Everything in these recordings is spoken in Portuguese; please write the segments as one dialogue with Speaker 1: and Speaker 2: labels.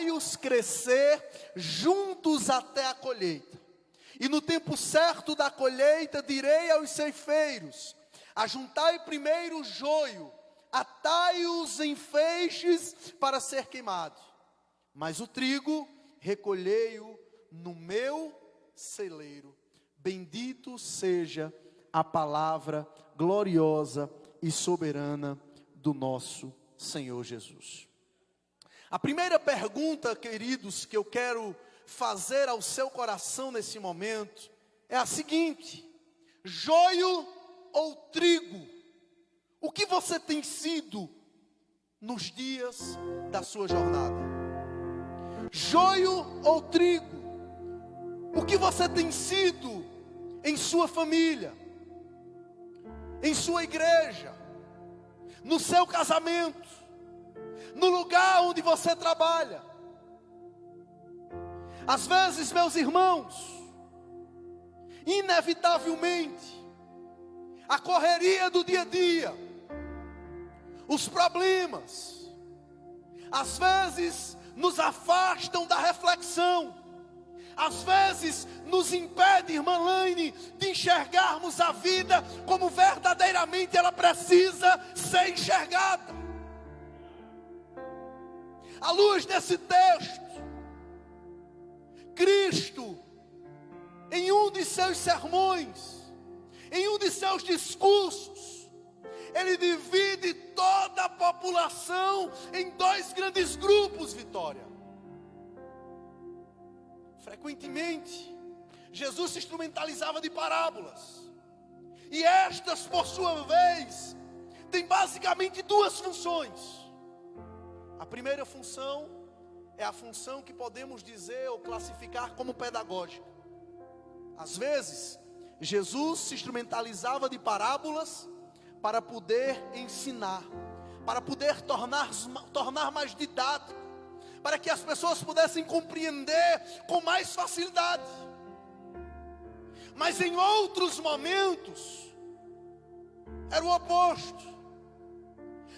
Speaker 1: deixai-os crescer juntos até a colheita. E no tempo certo da colheita direi aos ceifeiros: ajuntai primeiro o joio, atai-os em feixes para ser queimado. Mas o trigo recolhei-o no meu celeiro. Bendito seja a palavra gloriosa e soberana do nosso Senhor Jesus. A primeira pergunta, queridos, que eu quero fazer ao seu coração nesse momento é a seguinte: joio ou trigo? O que você tem sido nos dias da sua jornada? Joio ou trigo? O que você tem sido em sua família, em sua igreja, no seu casamento, no lugar onde você trabalha? Às vezes, meus irmãos, inevitavelmente, a correria do dia a dia, os problemas, às vezes nos afastam da reflexão, às vezes nos impede, irmã Laine, de enxergarmos a vida como verdadeiramente ela precisa ser enxergada. À luz desse texto, Cristo, em um de seus sermões, em um de seus discursos, ele divide toda a população em dois grandes grupos, Vitória. Frequentemente, Jesus se instrumentalizava de parábolas. E estas, por sua vez, têm basicamente duas funções. A primeira função é a função que podemos dizer ou classificar como pedagógica. Às vezes, Jesus se instrumentalizava de parábolas para poder ensinar, para poder tornar mais didático, para que as pessoas pudessem compreender com mais facilidade. Mas em outros momentos, era o oposto.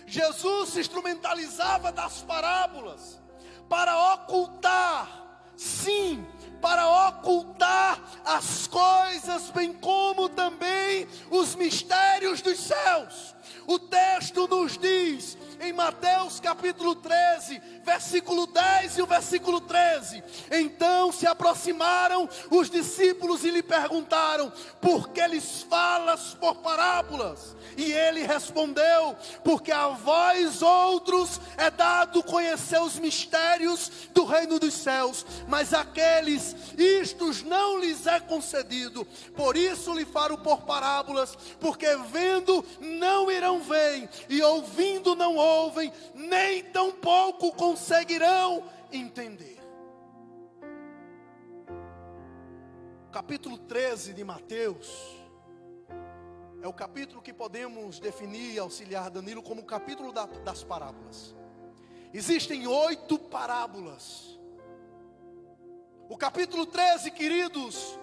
Speaker 1: Jesus se instrumentalizava das parábolas para ocultar, sim, para ocultar as coisas, bem como também os mistérios dos céus. O texto nos diz, em Mateus capítulo 13, versículo 10 e o versículo 13: então se aproximaram os discípulos e lhe perguntaram: por que lhes falas por parábolas? E ele respondeu: porque a vós outros é dado conhecer os mistérios do reino dos céus, mas aqueles istos não lhes é concedido. Por isso lhe falo por parábolas, porque vendo não irão ver, e ouvindo não ouvem, nem tampouco conseguirão entender. Capítulo 13 de Mateus é o capítulo que podemos definir, auxiliar Danilo, como o capítulo das parábolas. Existem 8 parábolas. O capítulo 13, queridos,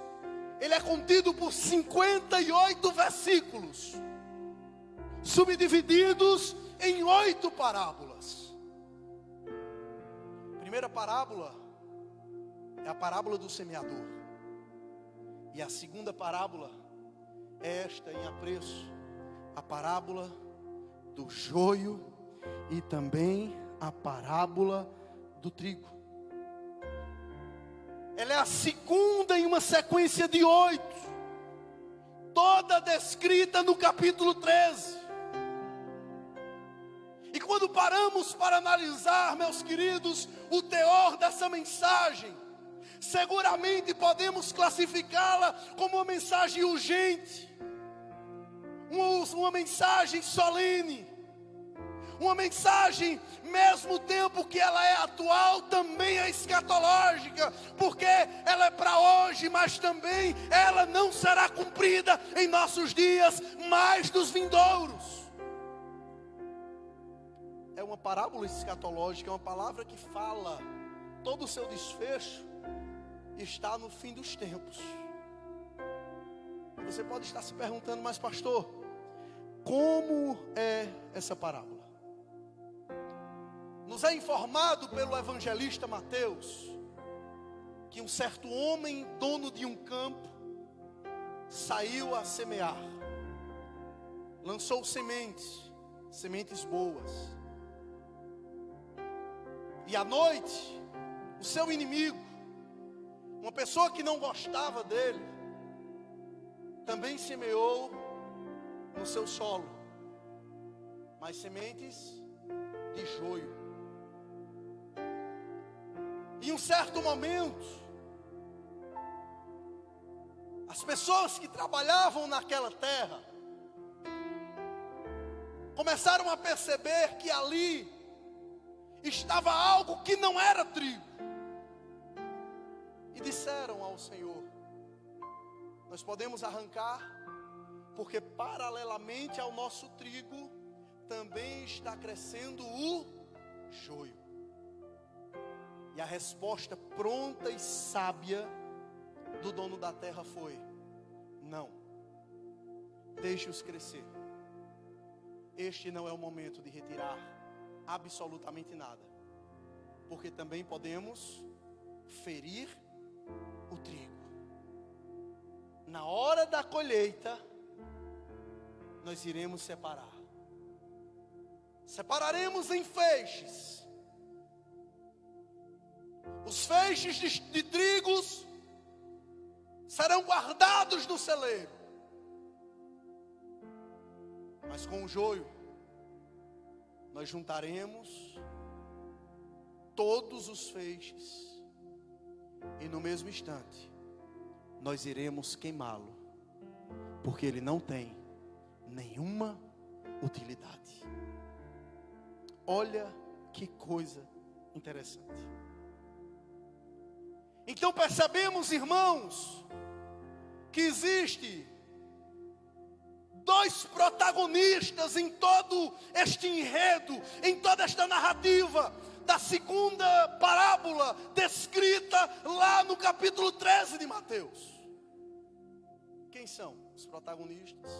Speaker 1: ele é contido por 58 versículos, subdivididos em 8 parábolas. A primeira parábola é a parábola do semeador. E a segunda parábola é esta em apreço, a parábola do joio e também a parábola do trigo. Ela é a segunda em uma sequência de 8, toda descrita no capítulo 13. E quando paramos para analisar, meus queridos, o teor dessa mensagem, seguramente podemos classificá-la como uma mensagem urgente, uma mensagem solene, uma mensagem, mesmo tempo que ela é atual, também é escatológica, porque ela é para hoje, mas também ela não será cumprida em nossos dias, mais dos vindouros. É uma parábola escatológica, é uma palavra que fala, todo o seu desfecho está no fim dos tempos. E você pode estar se perguntando: mas pastor, como é essa parábola? nos é informado pelo evangelista Mateus que um certo homem, dono de um campo, saiu a semear, lançou sementes boas, e à noite, o seu inimigo, uma pessoa que não gostava dele, também semeou no seu solo, mas sementes de joio. Em um certo momento, as pessoas que trabalhavam naquela terra começaram a perceber que ali estava algo que não era trigo. E disseram ao Senhor: nós podemos arrancar, porque paralelamente ao nosso trigo também está crescendo o joio. E a resposta pronta e sábia do dono da terra foi: não, deixe-os crescer. Este não é o momento de retirar absolutamente nada, porque também podemos ferir o trigo. Na hora da colheita, nós iremos separar. Separaremos em feixes. Os feixes de trigos serão guardados no celeiro, mas com o joio nós juntaremos todos os feixes, e no mesmo instante nós iremos queimá-lo, porque ele não tem nenhuma utilidade. Olha que coisa interessante. Então percebemos, irmãos, que existe dois protagonistas em todo este enredo, em toda esta narrativa da segunda parábola descrita lá no capítulo 13 de Mateus. Quem são os protagonistas?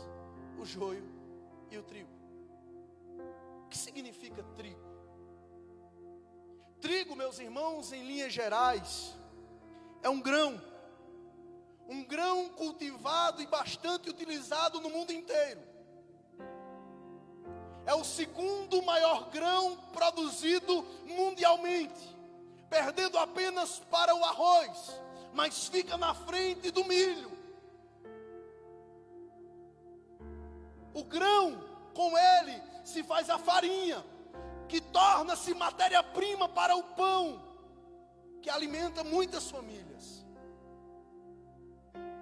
Speaker 1: O joio e o trigo. O que significa trigo? Trigo, meus irmãos, em linhas gerais, é um grão cultivado e bastante utilizado no mundo inteiro. É o segundo maior grão produzido mundialmente, perdendo apenas para o arroz, mas fica na frente do milho. O grão, com ele se faz a farinha, que torna-se matéria-prima para o pão, que alimenta muitas famílias.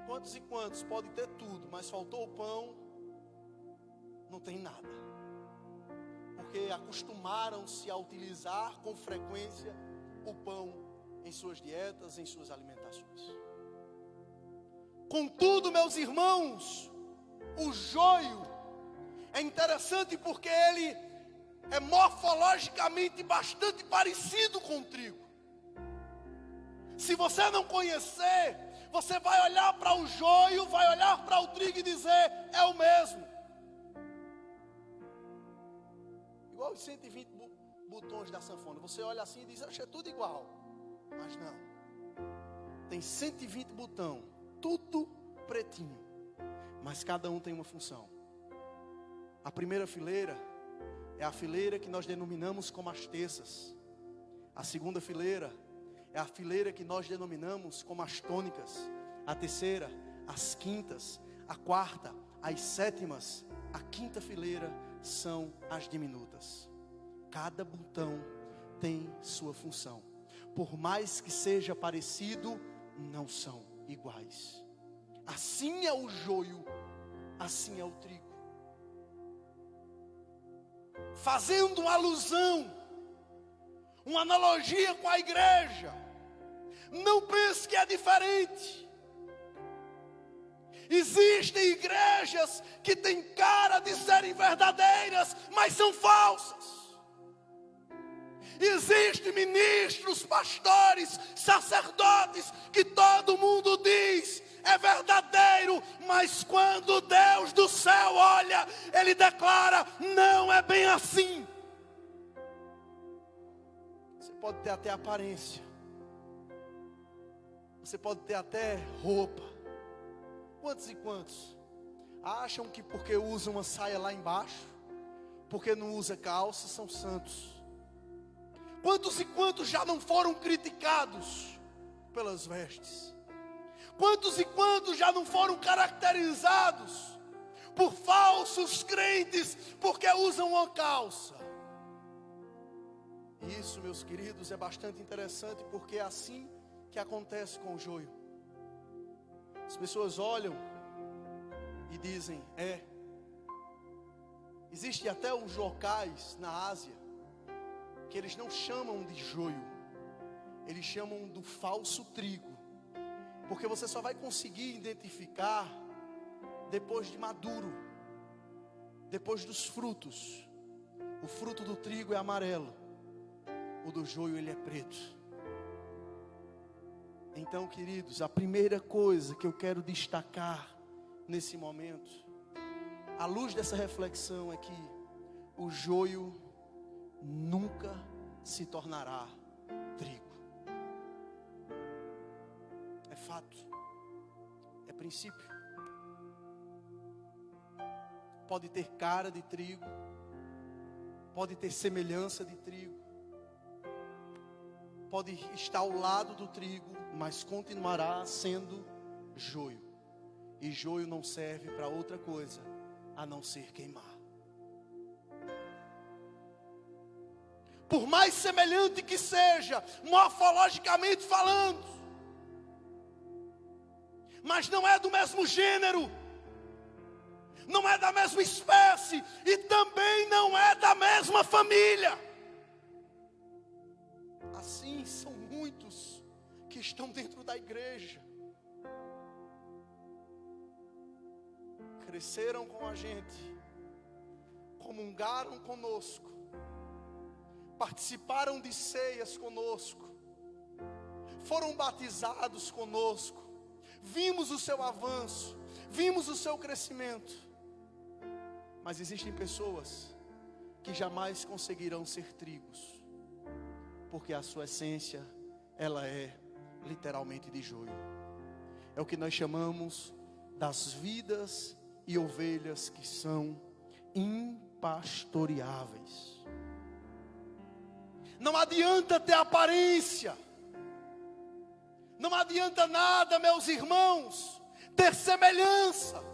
Speaker 1: Quantos e quantos podem ter tudo, mas faltou o pão, não tem nada, porque acostumaram-se a utilizar com frequência o pão em suas dietas, em suas alimentações. Contudo, meus irmãos, o joio é interessante porque ele é morfologicamente bastante parecido com o trigo. Se você não conhecer, você vai olhar para o joio, vai olhar para o trigo e dizer: é o mesmo. Igual os 120 botões da sanfona. Você olha assim e diz: acho que é tudo igual. Mas não. Tem 120 botões, tudo pretinho, mas cada um tem uma função. A primeira fileira é a fileira que nós denominamos como as terças. A segunda fileira é a fileira que nós denominamos como as tônicas. A terceira, as quintas. A quarta, as sétimas. A quinta fileira são as diminutas. Cada botão tem sua função. Por mais que seja parecido, não são iguais. Assim é o joio, assim é o trigo. Fazendo uma alusão, uma analogia com a igreja, não pense que é diferente. Existem igrejas que têm cara de serem verdadeiras, mas são falsas. Existem ministros, pastores, sacerdotes, que todo mundo diz é verdadeiro, mas quando Deus do céu olha, Ele declara: não é bem assim. pode ter até aparência, você pode ter até roupa. Quantos e quantos acham que porque usa uma saia lá embaixo, porque não usa calça, são santos? Quantos e quantos já não foram criticados pelas vestes? Quantos e quantos já não foram caracterizados por falsos crentes porque usam uma calça? Isso, meus queridos, é bastante interessante, porque é assim que acontece com o joio. As pessoas olham e dizem: existe até uns locais na Ásia que eles não chamam de joio, eles chamam do falso trigo, porque você só vai conseguir identificar depois de maduro, depois dos frutos. O fruto do trigo é amarelo, o do joio ele é preto. Então, queridos, a primeira coisa que eu quero destacar nesse momento, à luz dessa reflexão, é que o joio nunca se tornará trigo. É fato, é princípio. Pode ter cara de trigo, pode ter semelhança de trigo, pode estar ao lado do trigo, mas continuará sendo joio. E joio não serve para outra coisa a não ser queimar. Por mais semelhante que seja, morfologicamente falando, mas não é do mesmo gênero, não é da mesma espécie e também não é da mesma família. Assim são muitos que estão dentro da igreja, cresceram com a gente, comungaram conosco, participaram de ceias conosco, foram batizados conosco, vimos o seu avanço, vimos o seu crescimento, mas existem pessoas que jamais conseguirão ser trigos, porque a sua essência, ela é literalmente de joio. É o que nós chamamos das vidas e ovelhas que são impastoreáveis. Não adianta ter aparência, não adianta nada, meus irmãos, ter semelhança.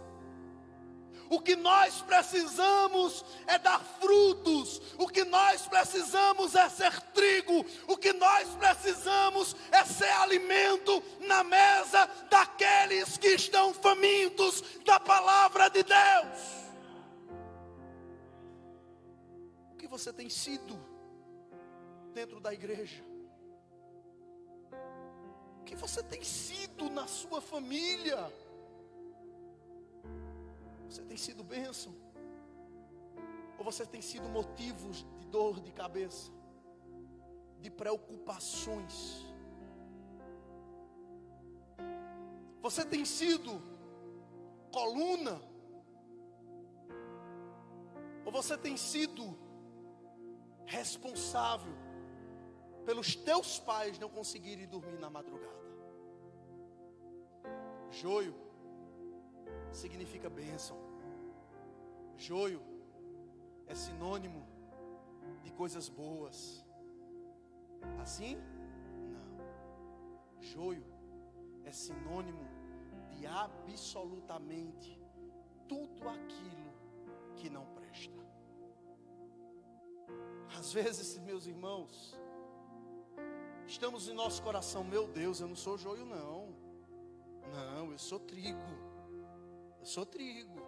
Speaker 1: O que nós precisamos é dar frutos, o que nós precisamos é ser trigo, o que nós precisamos é ser alimento na mesa daqueles que estão famintos da palavra de Deus. O que você tem sido dentro da igreja? O que você tem sido na sua família? Você tem sido bênção? Ou você tem sido motivos de dor de cabeça, de preocupações? Você tem sido coluna? Ou você tem sido responsável pelos teus pais não conseguirem dormir na madrugada? Joio significa bênção. Joio é sinônimo de coisas boas. Assim? Não. Joio é sinônimo de absolutamente tudo aquilo que não presta. Às vezes, meus irmãos, estamos em nosso coração: meu Deus, eu não sou joio não. Não, eu sou trigo. Eu sou trigo.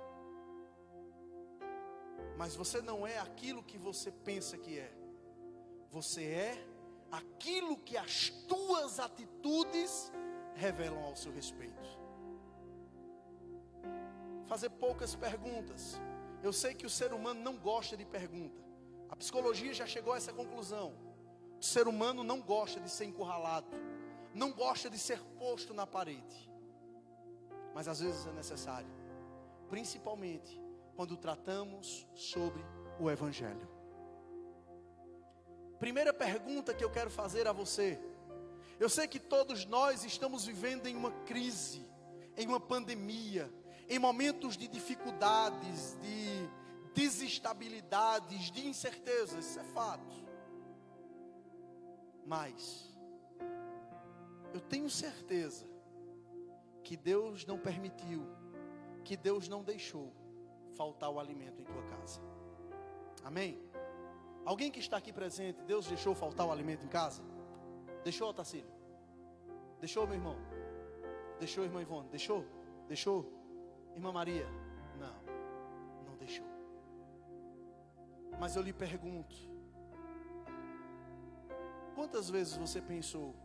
Speaker 1: Mas você não é aquilo que você pensa que é. Você é aquilo que as tuas atitudes revelam ao seu respeito. Fazer poucas perguntas. Eu sei que o ser humano não gosta de pergunta. A psicologia já chegou a essa conclusão. O ser humano não gosta de ser encurralado, não gosta de ser posto na parede. Mas às vezes é necessário, principalmente quando tratamos sobre o Evangelho. Primeira pergunta que eu quero fazer a você. Eu sei que todos nós estamos vivendo em uma crise, em uma pandemia, em momentos de dificuldades, de desestabilidades, de incertezas, isso é fato. Mas eu tenho certeza que Deus não permitiu, que Deus não deixou faltar o alimento em tua casa. Amém? Alguém que está aqui presente, Deus deixou faltar o alimento em casa? Deixou, Otacílio? Deixou, meu irmão? Deixou, irmã Ivone? Deixou? Deixou? Irmã Maria? Não deixou. Mas eu lhe pergunto, quantas vezes você pensou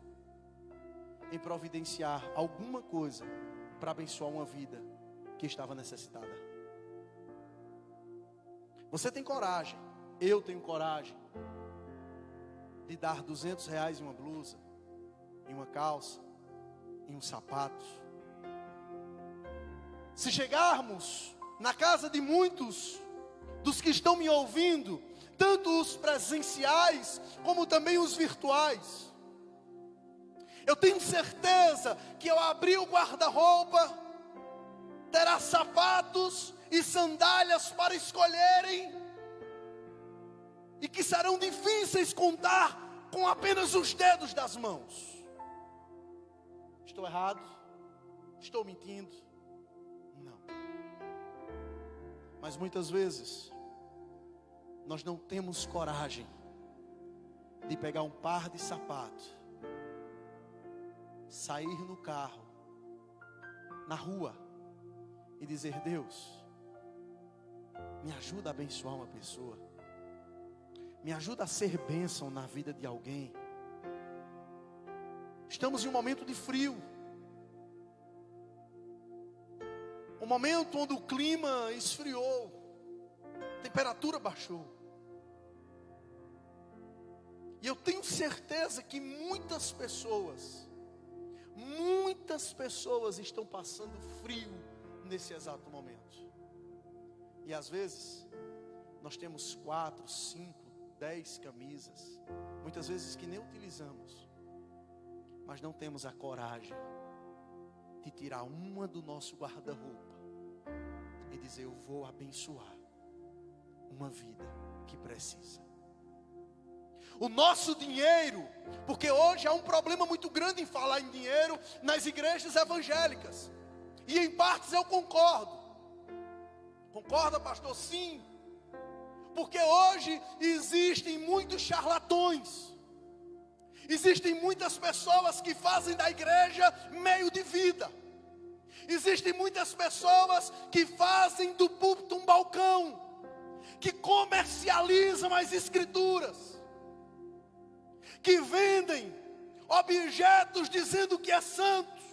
Speaker 1: em providenciar alguma coisa para abençoar uma vida que estava necessitada? Você tem coragem, eu tenho coragem de dar R$200 em uma blusa, em uma calça, em um sapato. Se chegarmos na casa de muitos dos que estão me ouvindo, tanto os presenciais como também os virtuais, eu tenho certeza que ao abrir o guarda-roupa, terá sapatos e sandálias para escolherem, e que serão difíceis contar com apenas os dedos das mãos. Estou errado? Estou mentindo? Não. Mas muitas vezes nós não temos coragem de pegar um par de sapatos, sair no carro, na rua, e dizer: Deus, me ajuda a abençoar uma pessoa, me ajuda a ser bênção na vida de alguém. Estamos em um momento de frio, um momento onde o clima esfriou, a temperatura baixou. E eu tenho certeza que muitas pessoas estão passando frio nesse exato momento. E às vezes nós temos 4, 5, 10 camisas, muitas vezes que nem utilizamos, mas não temos a coragem de tirar uma do nosso guarda-roupa e dizer: eu vou abençoar uma vida que precisa. O nosso dinheiro, porque hoje há um problema muito grande em falar em dinheiro nas igrejas evangélicas, e em partes eu concordo. Concorda, pastor? Sim. Porque hoje existem muitos charlatões, existem muitas pessoas que fazem da igreja meio de vida, existem muitas pessoas que fazem do púlpito um balcão, que comercializam as escrituras, que vendem objetos dizendo que é santo.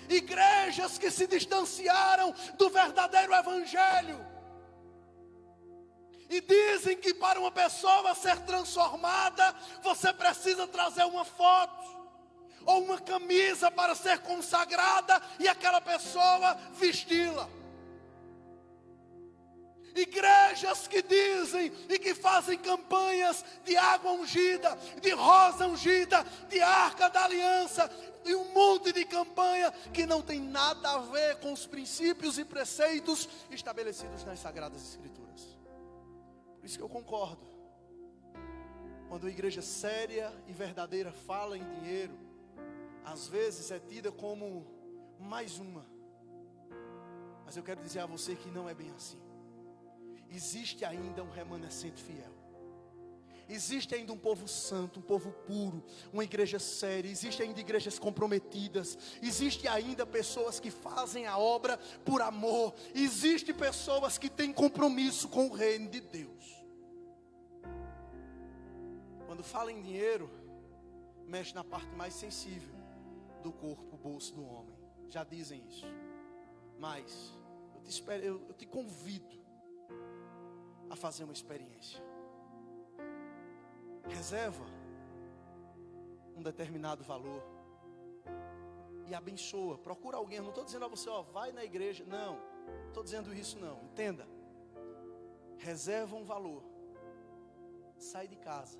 Speaker 1: Igrejas que se distanciaram do verdadeiro evangelho e dizem que para uma pessoa ser transformada, você precisa trazer uma foto ou uma camisa para ser consagrada e aquela pessoa vesti-la. Igrejas que dizem e que fazem campanhas de água ungida, de rosa ungida, de arca da aliança, e um monte de campanha que não tem nada a ver com os princípios e preceitos estabelecidos nas Sagradas Escrituras. Por isso que eu concordo, quando a igreja séria e verdadeira fala em dinheiro, às vezes é tida como mais uma. Mas eu quero dizer a você que não é bem assim. Existe ainda um remanescente fiel. Existe ainda um povo santo, um povo puro, uma igreja séria. Existe ainda igrejas comprometidas. Existe ainda pessoas que fazem a obra por amor. Existe pessoas que têm compromisso com o reino de Deus. Quando fala em dinheiro, mexe na parte mais sensível do corpo, o bolso do homem. Já dizem isso. Mas eu te convido a fazer uma experiência. Reserva um determinado valor e abençoa. Procura alguém. Eu não estou dizendo a você, vai na igreja. Não, estou dizendo isso não. Entenda. Reserva um valor sai de casa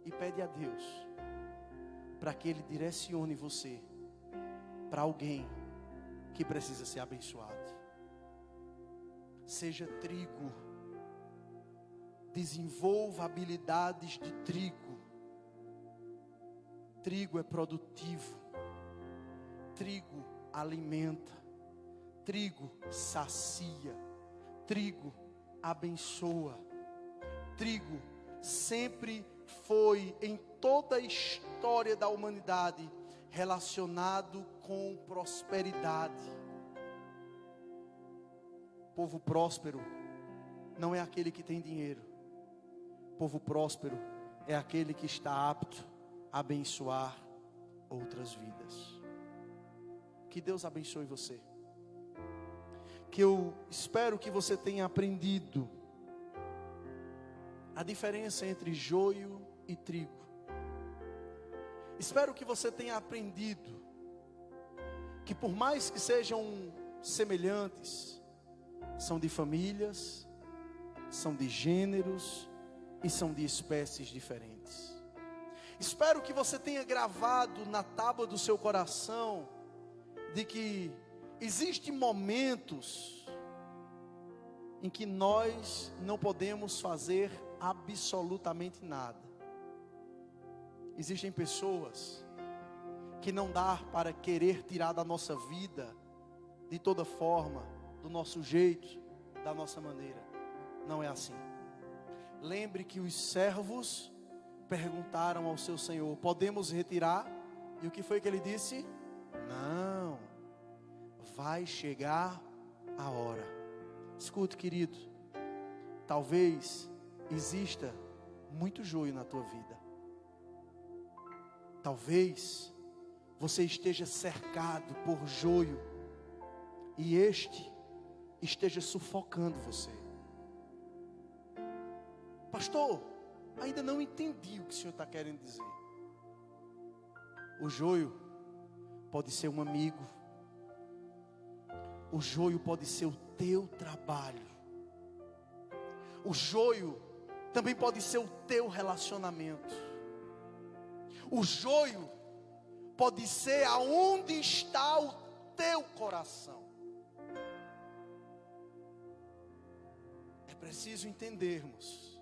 Speaker 1: e pede a Deus para que Ele direcione você para alguém que precisa ser abençoado. Seja trigo, desenvolva habilidades de trigo. Trigo é produtivo, trigo alimenta, trigo sacia, trigo abençoa. Trigo sempre foi, em toda a história da humanidade, relacionado com prosperidade. Povo próspero não é aquele que tem dinheiro. Povo próspero é aquele que está apto a abençoar outras vidas. Que Deus abençoe você. Que eu espero que você tenha aprendido a diferença entre joio e trigo. Espero que você tenha aprendido que, por mais que sejam semelhantes, são de famílias, são de gêneros e são de espécies diferentes. Espero que você tenha gravado na tábua do seu coração de que existem momentos em que nós não podemos fazer absolutamente nada. Existem pessoas que não dá para querer tirar da nossa vida de toda forma, do nosso jeito, da nossa maneira. Não é assim. Lembre que os servos perguntaram ao seu Senhor: podemos retirar? E o que foi que ele disse? Não, vai chegar a hora. Escute, querido, talvez exista muito joio na tua vida. Talvez você esteja cercado por joio e este esteja sufocando você. Pastor, ainda não entendi o que o senhor está querendo dizer. O joio pode ser um amigo. O joio pode ser o teu trabalho. O joio também pode ser o teu relacionamento. O joio pode ser aonde está o teu coração. É preciso entendermos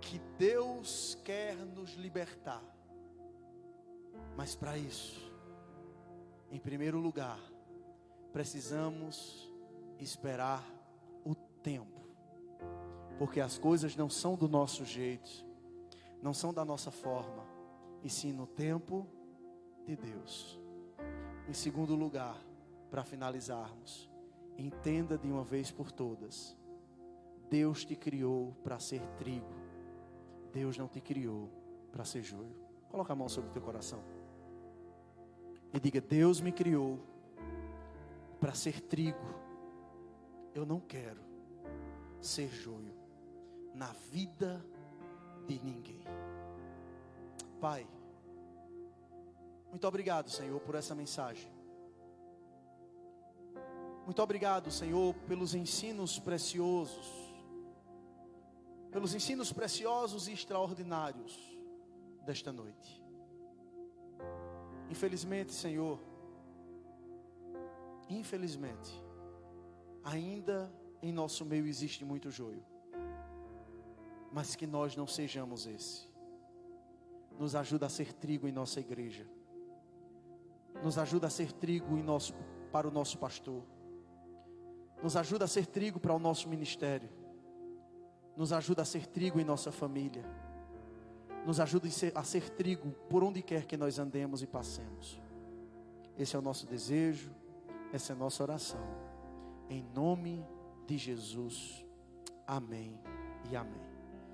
Speaker 1: que Deus quer nos libertar. Mas para isso, em primeiro lugar, precisamos esperar o tempo. Porque as coisas não são do nosso jeito, não são da nossa forma, e sim no tempo de Deus. Em segundo lugar, para finalizarmos, entenda de uma vez por todas: Deus te criou para ser trigo. Deus não te criou para ser joio. Coloca a mão sobre o teu coração e diga: Deus me criou para ser trigo. Eu não quero ser joio na vida de ninguém. Pai, muito obrigado, Senhor, por essa mensagem. Muito obrigado, Senhor, pelos ensinos preciosos, pelos ensinos preciosos e extraordinários desta noite. Infelizmente, Senhor, infelizmente, ainda em nosso meio existe muito joio. Mas que nós não sejamos esse. Nos ajuda a ser trigo em nossa igreja. Nos ajuda a ser trigo para o nosso pastor. Nos ajuda a ser trigo para o nosso ministério. Nos ajuda a ser trigo em nossa família. Nos ajuda a ser trigo por onde quer que nós andemos e passemos. Esse é o nosso desejo, essa é a nossa oração. Em nome de Jesus. Amém e amém.